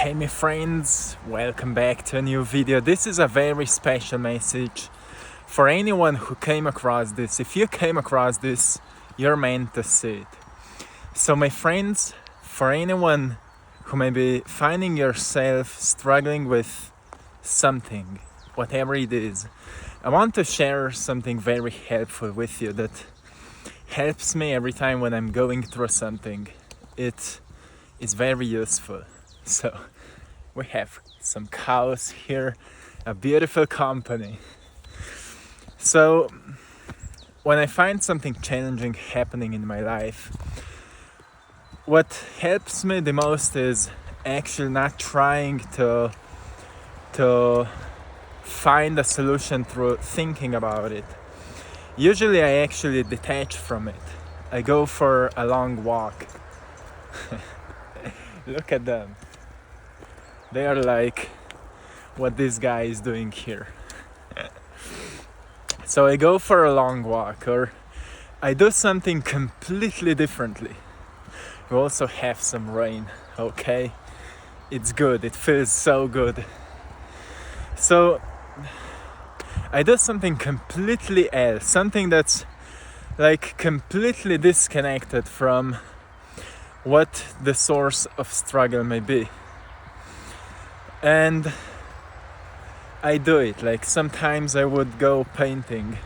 Hey my friends, welcome back to a new video. This is a very special message for anyone who came across this. If you came across this, you're meant to see it. So my friends, for anyone who may be finding yourself struggling with something, whatever it is, I want to share something very helpful with you that helps me every time when I'm going through something. It is very useful. So we have some cows here, a beautiful company. So when I find something challenging happening in my life, what helps me the most is actually not trying to find a solution through thinking about it. Usually I actually detach from it. I go for a long walk. Look at them. They are like what this guy is doing here. So I go for a long walk, or I do something completely differently. We also have some rain, okay? It's good, it feels so good. So I do something completely else, something that's like completely disconnected from what the source of struggle may be. And I do it, like sometimes I would go painting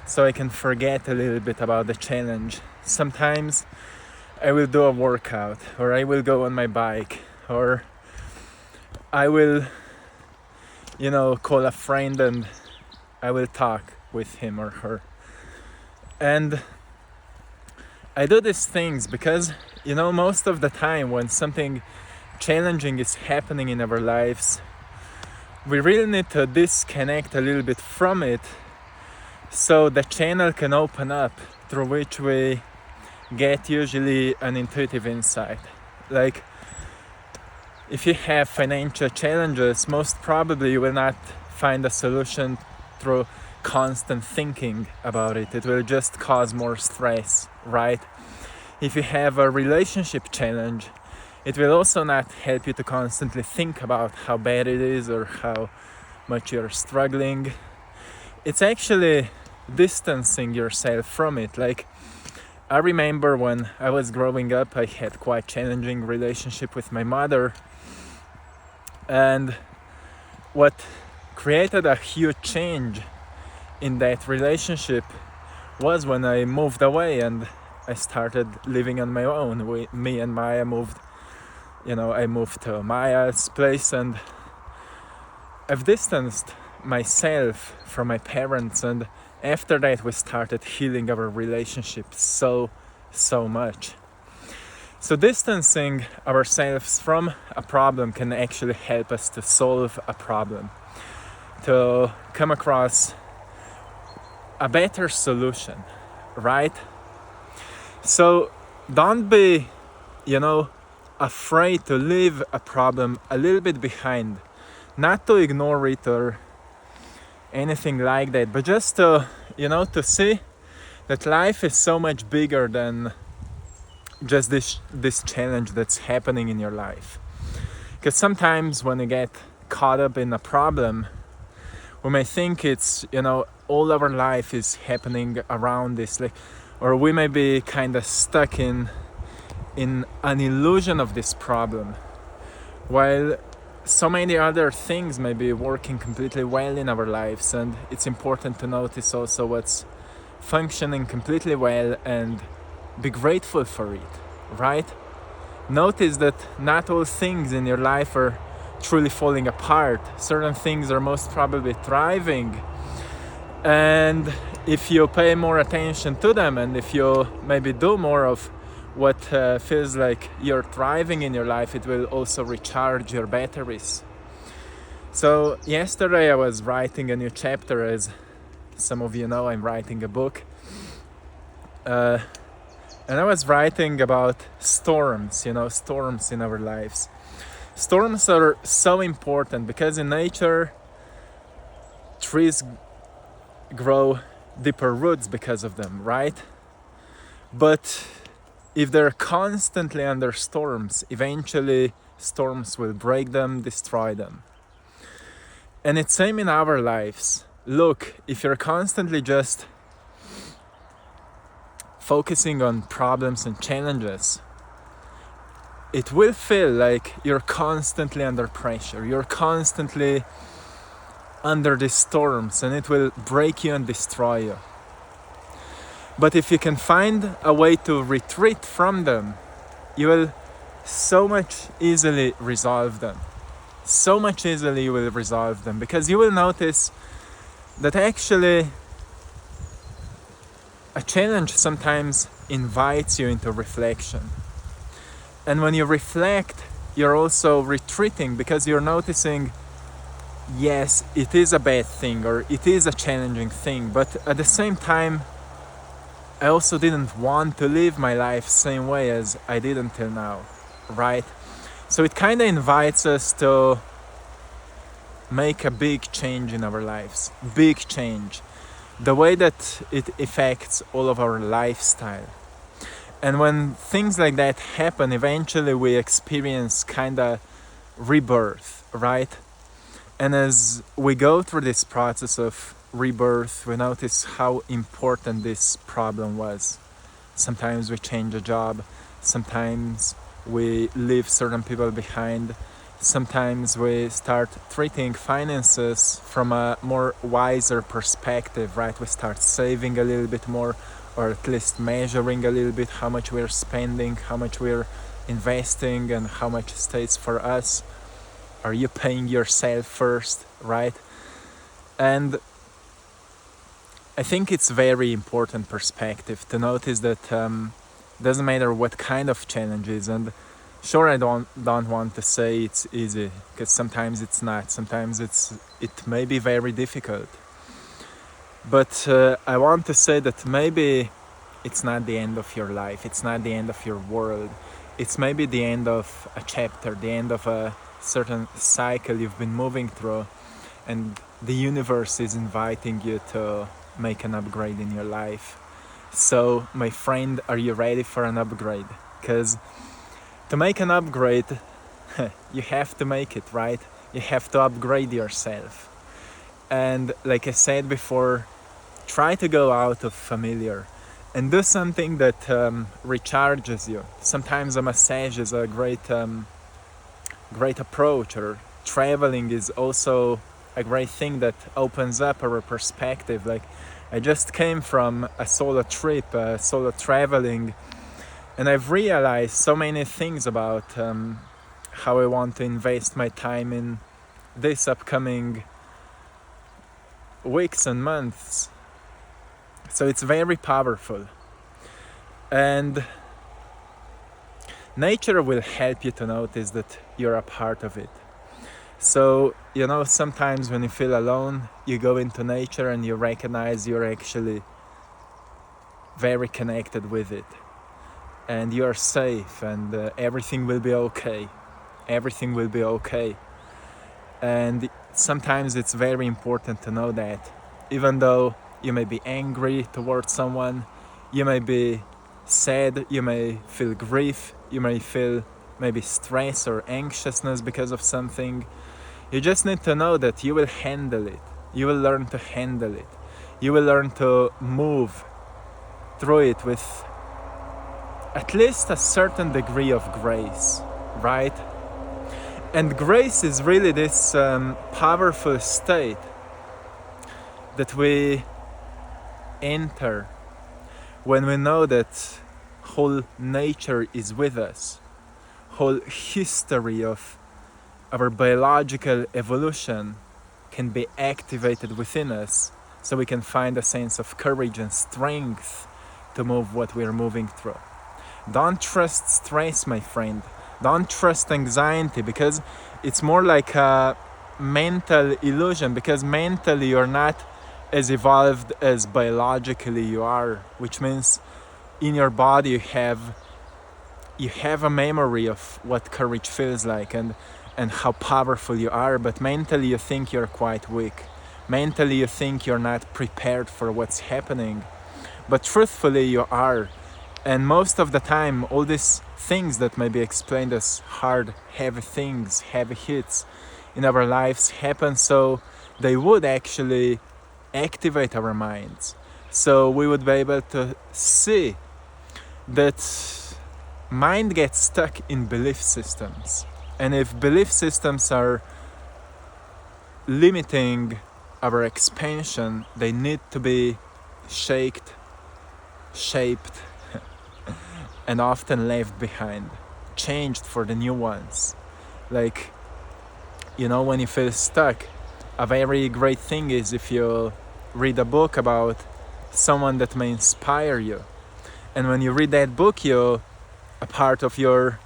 so I can forget a little bit about the challenge. Sometimes I will do a workout, or I will go on my bike, or I will, call a friend and I will talk with him or her. And I do these things because, most of the time when something challenging is happening in our lives, we really need to disconnect a little bit from it so the channel can open up through which we get usually an intuitive insight. Like if you have financial challenges, most probably you will not find a solution through constant thinking about it. It will just cause more stress, right? If you have a relationship challenge, it will also not help you to constantly think about how bad it is or how much you're struggling. It's actually distancing yourself from it. Like, I remember when I was growing up, I had quite challenging relationship with my mother. And what created a huge change in that relationship was when I moved away and I started living on my own. Me and Maya moved. I moved to Maya's place, and I've distanced myself from my parents, and after that we started healing our relationship so much. So distancing ourselves from a problem can actually help us to solve a problem, to come across a better solution, right? So don't be, afraid to leave a problem a little bit behind, not to ignore it or anything like that, but just to see that life is so much bigger than just this challenge that's happening in your life. Because sometimes when we get caught up in a problem, we may think it's all our life is happening around this, or we may be kind of stuck in an illusion of this problem, while so many other things may be working completely well in our lives. And it's important to notice also what's functioning completely well and be grateful for it, right? Notice that not all things in your life are truly falling apart. Certain things are most probably thriving, and if you pay more attention to them, and if you maybe do more of what feels like you're thriving in your life, it will also recharge your batteries. So yesterday I was writing a new chapter. As some of you know, I'm writing a book, and I was writing about storms, storms in our lives. Storms are so important because in nature, trees grow deeper roots because of them, right? But if they're constantly under storms, eventually storms will break them, destroy them. And it's same in our lives. Look, if you're constantly just focusing on problems and challenges, it will feel like you're constantly under pressure. You're constantly under the storms, and it will break you and destroy you. But if you can find a way to retreat from them, you will so much easily resolve them. So much easily you will resolve them, because you will notice that actually a challenge sometimes invites you into reflection. And when you reflect, you're also retreating, because you're noticing, yes, it is a bad thing, or it is a challenging thing, but at the same time, I also didn't want to live my life same way as I did until now, right? So it kind of invites us to make a big change in our lives, big change, the way that it affects all of our lifestyle. And when things like that happen, eventually we experience kind of rebirth, right? And as we go through this process of rebirth, we notice how important this problem was. Sometimes we change a job, sometimes we leave certain people behind, sometimes we start treating finances from a more wiser perspective, right? We start saving a little bit more, or at least measuring a little bit how much we're spending, how much we're investing, and how much stays for us. Are you paying yourself first, right? And I think it's very important perspective to notice that doesn't matter what kind of challenges. And sure, I don't want to say it's easy, because sometimes it's not. Sometimes it may be very difficult. But I want to say that maybe it's not the end of your life. It's not the end of your world. It's maybe the end of a chapter, the end of a certain cycle you've been moving through, and the universe is inviting you to make an upgrade in your life. So, my friend, are you ready for an upgrade? Because to make an upgrade, you have to make it, right? You have to upgrade yourself. And like I said before, try to go out of familiar and do something that recharges you. Sometimes a massage is a great approach, or traveling is also a great thing that opens up our perspective. Like, I just came from a solo trip, solo traveling, and I've realized so many things about how I want to invest my time in this upcoming weeks and months. So it's very powerful. And nature will help you to notice that you're a part of it. So, sometimes when you feel alone, you go into nature and you recognize you're actually very connected with it. And you're safe, and everything will be okay. Everything will be okay. And sometimes it's very important to know that. Even though you may be angry towards someone, you may be sad, you may feel grief, you may feel maybe stress or anxiousness because of something. You just need to know that you will handle it. You will learn to handle it. You will learn to move through it with at least a certain degree of grace, right? And grace is really this powerful state that we enter when we know that whole nature is with us, whole history of our biological evolution can be activated within us, so we can find a sense of courage and strength to move what we are moving through. Don't trust stress, my friend. Don't trust anxiety, because it's more like a mental illusion, because mentally you're not as evolved as biologically you are, which means in your body you have a memory of what courage feels like and how powerful you are, but mentally you think you're quite weak. Mentally you think you're not prepared for what's happening, but truthfully you are. And most of the time, all these things that may be explained as hard, heavy things, heavy hits in our lives happen so they would actually activate our minds. So we would be able to see that mind gets stuck in belief systems. And if belief systems are limiting our expansion, they need to be shaped, and often left behind, changed for the new ones. Like, when you feel stuck, a very great thing is if you read a book about someone that may inspire you. And when you read that book, a part of your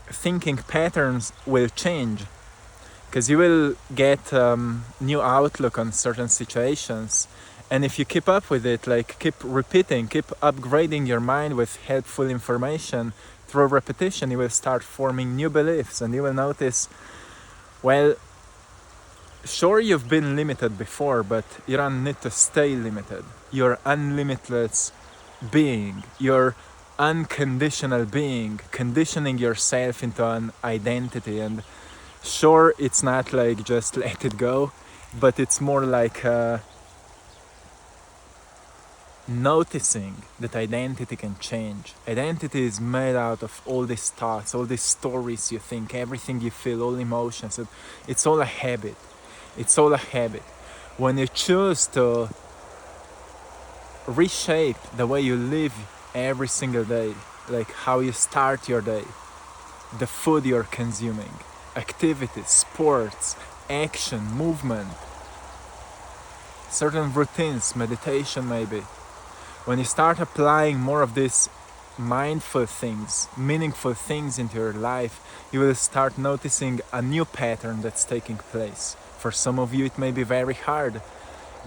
thinking patterns will change, because you will get new outlook on certain situations. And if you keep up with it, like keep repeating, keep upgrading your mind with helpful information through repetition, you will start forming new beliefs, and you will notice, well, sure, you've been limited before, but you don't need to stay limited. You're unlimitless being. You're unconditional being, conditioning yourself into an identity. And sure, it's not like just let it go, but it's more like noticing that identity can change. Identity is made out of all these thoughts, all these stories you think, everything you feel, all emotions. It's all a habit. It's all a habit. When you choose to reshape the way you live every single day, like how you start your day, the food you're consuming, activities, sports, action, movement, certain routines, meditation maybe. When you start applying more of these mindful things, meaningful things into your life, you will start noticing a new pattern that's taking place. For some of you it may be very hard,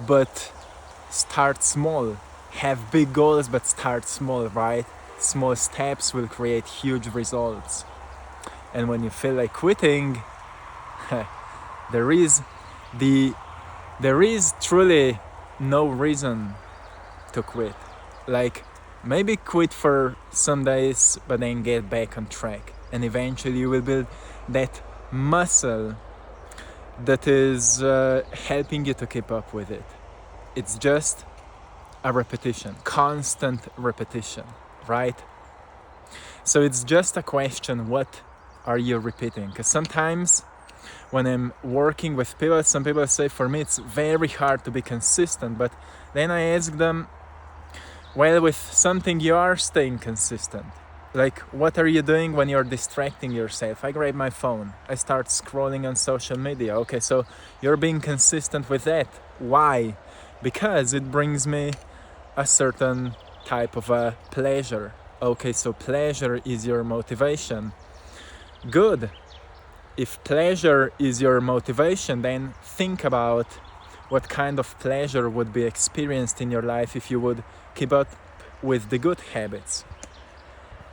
but start small. Have big goals, but start small, right? Small steps will create huge results. And when you feel like quitting, there is truly no reason to quit. Like, maybe quit for some days, but then get back on track. And eventually you will build that muscle that is helping you to keep up with it. It's just a repetition, constant repetition, right? So it's just a question, what are you repeating? Because sometimes when I'm working with people, some people say, for me it's very hard to be consistent, but then I ask them, well, with something you are staying consistent. Like, what are you doing when you're distracting yourself? I grab my phone, I start scrolling on social media. Okay, so you're being consistent with that. Why? Because it brings me a certain type of a pleasure. Okay, so pleasure is your motivation. Good. If pleasure is your motivation, then think about what kind of pleasure would be experienced in your life if you would keep up with the good habits.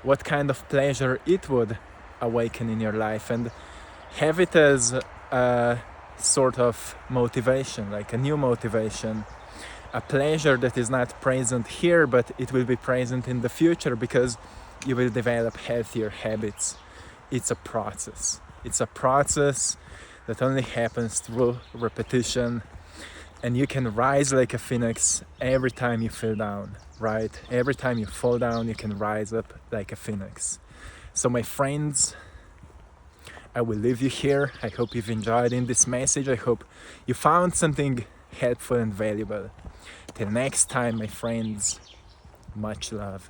What kind of pleasure it would awaken in your life, and have it as a sort of motivation, like a new motivation, a pleasure that is not present here, but it will be present in the future because you will develop healthier habits. It's a process. It's a process that only happens through repetition, and you can rise like a phoenix every time you fall down, right? Every time you fall down, you can rise up like a phoenix. So my friends, I will leave you here. I hope you've enjoyed in this message. I hope you found something helpful and valuable. Till next time, my friends, much love.